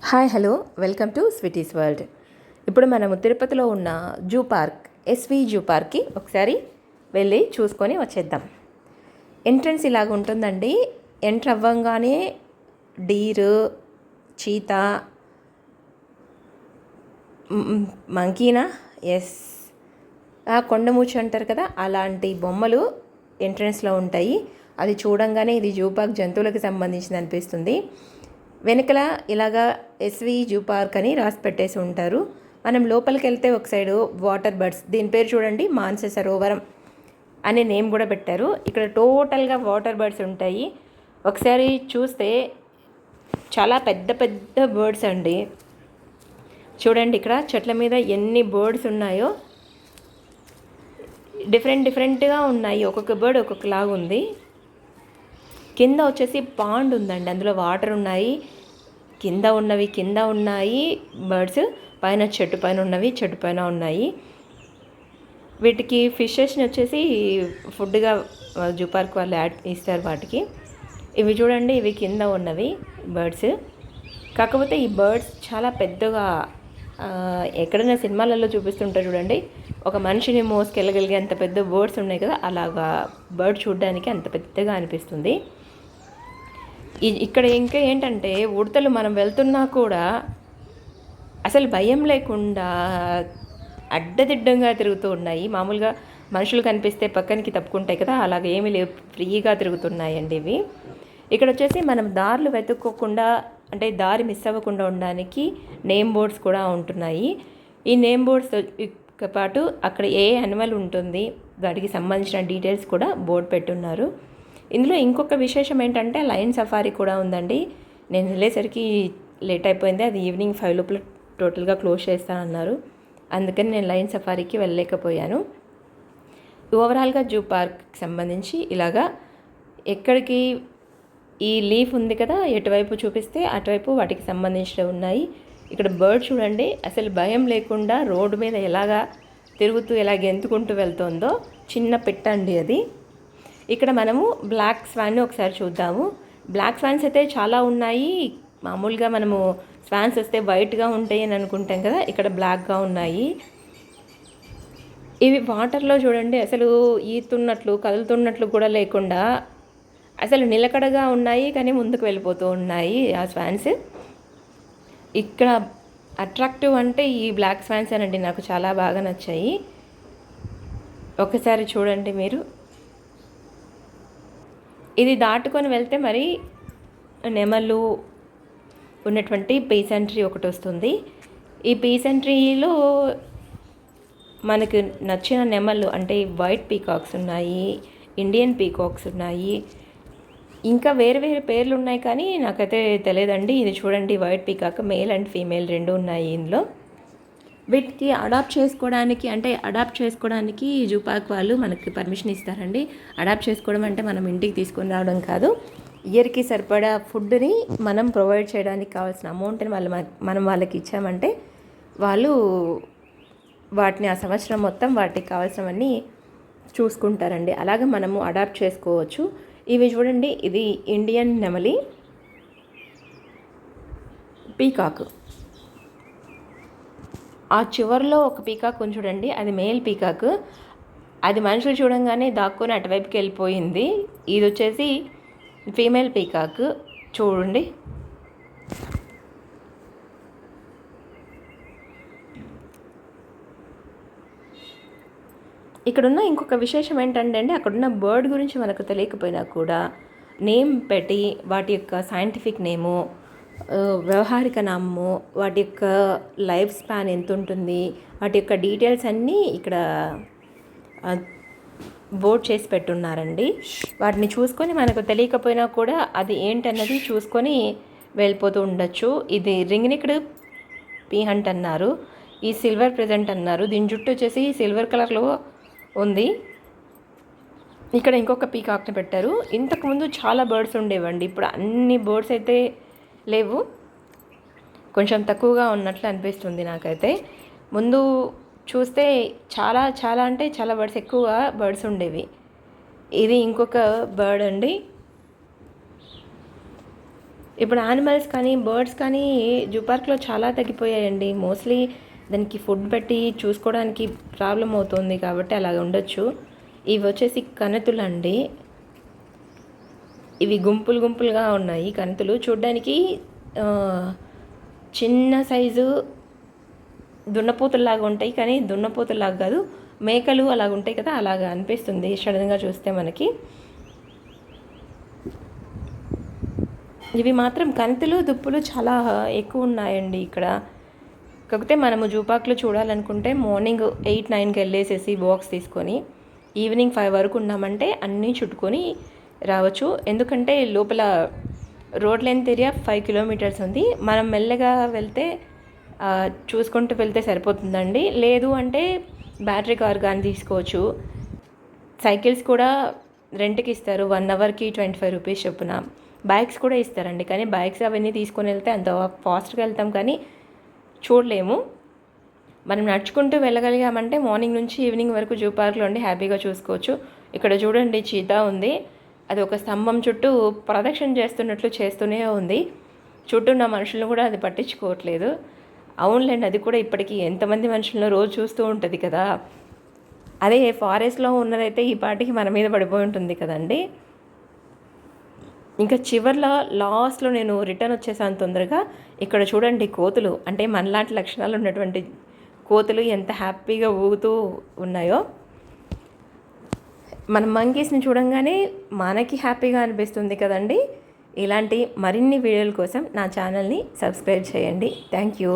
Hi hello welcome to sweeties world. ఇప్పుడు మనము తిరుపతిలో ఉన్న జూ పార్క్ జూ పార్క్కి ఒకసారి వెళ్ళి చూసుకొని వచ్చేద్దాం. ఎంట్రన్స్ ఇలాగ ఉంటుందండి. ఎంటర్ అవ్వంగానే డీరు, చీతా, మంకీనా, ఎస్, ఆ కొండమూచి అంటారు కదా, అలాంటి బొమ్మలు ఎంట్రన్స్లో ఉంటాయి. అది చూడంగానే ఇది జూ పార్క్ జంతువులకు సంబంధించింది అనిపిస్తుంది. వెనకల ఇలాగా జూ పార్క్ అని రాసి పెట్టేసి ఉంటారు. మనం లోపలికి వెళ్తే ఒక సైడు వాటర్ బర్డ్స్, దీని పేరు చూడండి, మానస సరోవరం అనే నేమ్ కూడా పెట్టారు. ఇక్కడ టోటల్గా వాటర్ బర్డ్స్ ఉంటాయి. ఒకసారి చూస్తే చాలా పెద్ద పెద్ద బర్డ్స్ అండి. చూడండి ఇక్కడ చెట్ల మీద ఎన్ని బర్డ్స్ ఉన్నాయో, డిఫరెంట్గా ఉన్నాయి. ఒక్కొక్క బర్డ్ ఒక్కొక్కలాగా ఉంది. కింద వచ్చేసి పాండ్ ఉందండి, అందులో వాటర్ ఉన్నాయి. కింద ఉన్నాయి బర్డ్స్, పైన చెట్టు పైన ఉన్నవి చెట్టు పైన ఉన్నాయి. వీటికి ఫిషెస్ని వచ్చేసి ఫుడ్గా జూ పార్క్ వాళ్ళు ఇస్తారు వాటికి. ఇవి చూడండి, ఇవి కింద ఉన్నవి బర్డ్స్. కాకపోతే ఈ బర్డ్స్ చాలా పెద్దగా, ఎక్కడైనా సినిమాలలో చూపిస్తుంటారు చూడండి, ఒక మనిషిని మోసుకెళ్ళగలిగే అంత పెద్ద బర్డ్స్ ఉన్నాయి కదా, అలాగా బర్డ్ చూడడానికి అంత పెద్దగా అనిపిస్తుంది. ఇక్కడ ఇంకా ఏంటంటే ఉడతలు మనం వెళ్తున్నా కూడా అసలు భయం లేకుండా అడ్డదిడ్డంగా తిరుగుతూ ఉన్నాయి. మామూలుగా మనుషులు కనిపిస్తే పక్కనికి తప్పుకుంటాయి కదా, అలాగే ఏమీ లేవు, ఫ్రీగా తిరుగుతున్నాయండి ఇవి. ఇక్కడ వచ్చేసి మనం దారులు వెతుక్కోకుండా, అంటే దారి మిస్ అవ్వకుండా ఉండడానికి నేమ్ బోర్డ్స్ కూడా ఉంటున్నాయి. ఈ నేమ్ బోర్డ్స్తో పాటు అక్కడ ఏ యానిమల్ ఉంటుంది, వాటికి సంబంధించిన డీటెయిల్స్ కూడా బోర్డు పెట్టున్నారు. ఇందులో ఇంకొక విశేషం ఏంటంటే లయన్ సఫారీ కూడా ఉందండి. నేను వెళ్ళేసరికి లేట్ అయిపోయింది, అది ఈవినింగ్ 5 లోపల టోటల్గా క్లోజ్ చేస్తానన్నారు. అందుకని నేను లయన్ సఫారీకి వెళ్ళలేకపోయాను. ఓవరాల్గా జూ పార్క్కి సంబంధించి ఇలాగా ఎక్కడికి ఈ లీఫ్ ఉంది కదా, ఎటువైపు చూపిస్తే అటువైపు వాటికి సంబంధించినవి ఉన్నాయి. ఇక్కడ బర్డ్ చూడండి, అసలు భయం లేకుండా రోడ్డు మీద ఎలాగా తిరుగుతూ ఎలా గెంతుకుంటూ వెళ్తుందో. చిన్న పిట్ట అండి అది. ఇక్కడ మనము బ్లాక్ స్వాన్ని ఒకసారి చూద్దాము. బ్లాక్ స్వాన్స్ అయితే చాలా ఉన్నాయి. మామూలుగా మనము స్వాన్స్ వస్తే వైట్గా ఉంటాయి అని అనుకుంటాం కదా, ఇక్కడ బ్లాక్గా ఉన్నాయి. ఇవి వాటర్లో చూడండి, అసలు ఈతున్నట్లు కదులుతున్నట్లు కూడా లేకుండా అసలు నిలకడగా ఉన్నాయి, కానీ ముందుకు వెళ్ళిపోతూ ఉన్నాయి ఆ స్వాన్స్. ఇక్కడ అట్రాక్టివ్ అంటే ఈ బ్లాక్ స్వాన్స్ అనండి, నాకు చాలా బాగా నచ్చాయి. ఒకసారి చూడండి మీరు. ఇది దాటుకొని వెళ్తే మరి నెమళ్ళు ఉన్నటువంటి పీసెంట్రీ ఒకటి వస్తుంది. ఈ పీసెంట్రీలో మనకు నచ్చిన నెమళ్ళు అంటే వైట్ పీకాక్స్ ఉన్నాయి, ఇండియన్ పీకాక్స్ ఉన్నాయి, ఇంకా వేరే వేరే పేర్లు ఉన్నాయి, కానీ నాకైతే తెలియదండి. ఇది చూడండి, white peacock male and female రెండు ఉన్నాయి ఇందులో. వీటికి అడాప్ట్ చేసుకోవడానికి జూ పార్క్ వాళ్ళు మనకి పర్మిషన్ ఇస్తారండి. అడాప్ట్ చేసుకోవడం అంటే మనం ఇంటికి తీసుకొని రావడం కాదు, ఇయర్కి సరిపడా ఫుడ్ని మనం ప్రొవైడ్ చేయడానికి కావాల్సిన అమౌంట్ని మనం వాళ్ళకి ఇచ్చామంటే వాళ్ళు వాటిని ఆ సంవత్సరం మొత్తం వాటికి కావాల్సినవన్నీ చూసుకుంటారండి. అలాగే మనము అడాప్ట్ చేసుకోవచ్చు. ఇవి చూడండి, ఇది ఇండియన్ నెమలి పీకాక్. ఆ చివరిలో ఒక పీకాక్ ఉంది చూడండి, అది మేల్ పీకాక్. అది మనుషులు చూడంగానే దాక్కుని అటువైపుకి వెళ్ళిపోయింది. ఇది వచ్చేసి ఫీమేల్ పీకాక్. చూడండి, ఇక్కడున్న ఇంకొక విశేషం ఏంటంటే అండి, అక్కడున్న బర్డ్ గురించి మనకు తెలియకపోయినా కూడా నేమ్ పెట్టి వాటి యొక్క సైంటిఫిక్ నేము, వ్యవహారిక నామము, వాటి యొక్క లైఫ్ స్పాన్ ఎంత ఉంటుంది, వాటి యొక్క డీటెయిల్స్ అన్నీ ఇక్కడ బోర్డ్ చేసి పెట్టున్నారండి. వాటిని చూసుకొని మనకు తెలియకపోయినా కూడా అది ఏంటన్నది చూసుకొని వెళ్ళిపోతూ ఉండొచ్చు. ఇది రింగ్నిక్డ్ పీహంట్ అన్నారు, ఈ సిల్వర్ ప్రెజెంట్ అన్నారు. దీని జుట్టు వచ్చేసి సిల్వర్ కలర్లో ఉంది. ఇక్కడ ఇంకొక పీకాక్ని పెట్టారు. ఇంతకుముందు చాలా బర్డ్స్ ఉండేవండి, ఇప్పుడు అన్ని బర్డ్స్ అయితే లేవు, కొంచెం తక్కువగా ఉన్నట్లు అనిపిస్తుంది నాకైతే. ముందు చూస్తే చాలా చాలా అంటే చాలా ఎక్కువ బర్డ్స్ ఉండేవి. ఇది ఇంకొక బర్డ్ అండి. ఇప్పుడు యానిమల్స్ కానీ బర్డ్స్ కానీ జూ పార్క్లో చాలా తగ్గిపోయాయండి. మోస్ట్లీ దానికి ఫుడ్ పెట్టి చూసుకోవడానికి ప్రాబ్లం అవుతుంది కాబట్టి అలాగ ఉండొచ్చు. ఇవి వచ్చేసి కనతులు అండి. ఇవి గుంపులు గుంపులుగా ఉన్నాయి కనతులు. చూడ్డానికి చిన్న సైజు దున్నపోతుల్లాగా ఉంటాయి, కానీ దున్నపోతుల్లాగా కాదు, మేకలు అలాగ ఉంటాయి కదా, అలాగా అనిపిస్తుంది సడన్గా చూస్తే మనకి. ఇవి మాత్రం కనతులు దుప్పులు చాలా ఎక్కువ ఉన్నాయండి ఇక్కడ. కాకపోతే మనము జూ పార్క్లో చూడాలనుకుంటే మార్నింగ్ 8-9కి వెళ్ళేసేసి బాక్స్ తీసుకొని ఈవినింగ్ 5 వరకు ఉన్నామంటే అన్నీ చుట్టుకొని రావచ్చు. ఎందుకంటే లోపల రోడ్ లెంత్ ఏరియా 5 కిలోమీటర్స్ ఉంది. మనం మెల్లగా వెళ్తే చూసుకుంటూ వెళ్తే సరిపోతుందండి. లేదు అంటే బ్యాటరీ కార్ కానీ తీసుకోవచ్చు. సైకిల్స్ కూడా రెంట్కి ఇస్తారు, 1 అవర్కి 25 రూపీస్ చొప్పున. బైక్స్ కూడా ఇస్తారండి, కానీ బైక్స్ అవన్నీ తీసుకొని వెళ్తే అంత ఫాస్ట్గా వెళ్తాం కానీ చూడలేము. మనం నడుచుకుంటూ వెళ్ళగలిగామంటే మార్నింగ్ నుంచి ఈవినింగ్ వరకు జూ పార్క్లో ఉండి హ్యాపీగా చూసుకోవచ్చు. ఇక్కడ చూడండి చీతా ఉంది, అది ఒక స్తంభం చుట్టూ ప్రదక్షిణ చేస్తున్నట్లు చేస్తూనే ఉంది. చుట్టూ ఉన్న మనుషులను కూడా అది పట్టించుకోవట్లేదు. అవునులేండి, అది కూడా ఇప్పటికీ ఎంతమంది మనుషులను రోజు చూస్తూ ఉంటుంది కదా. అదే ఫారెస్ట్లో ఉన్నదైతే ఈ పాటికి మన మీద పడిపోయి ఉంటుంది కదండి. ఇంకా చివర్లో లాస్ట్లో నేను రిటర్న్ వచ్చేసాను తొందరగా. ఇక్కడ చూడండి కోతులు, అంటే మనలాంటి లక్షణాలు ఉన్నటువంటి కోతులు ఎంత హ్యాపీగా ఊగుతూ ఉన్నాయో. మన మంకీస్ని చూడంగానే మనకి హ్యాపీగా అనిపిస్తుంది కదండి. ఇలాంటి మరిన్ని వీడియోల కోసం నా ఛానల్ని సబ్స్క్రైబ్ చేయండి. Thank you.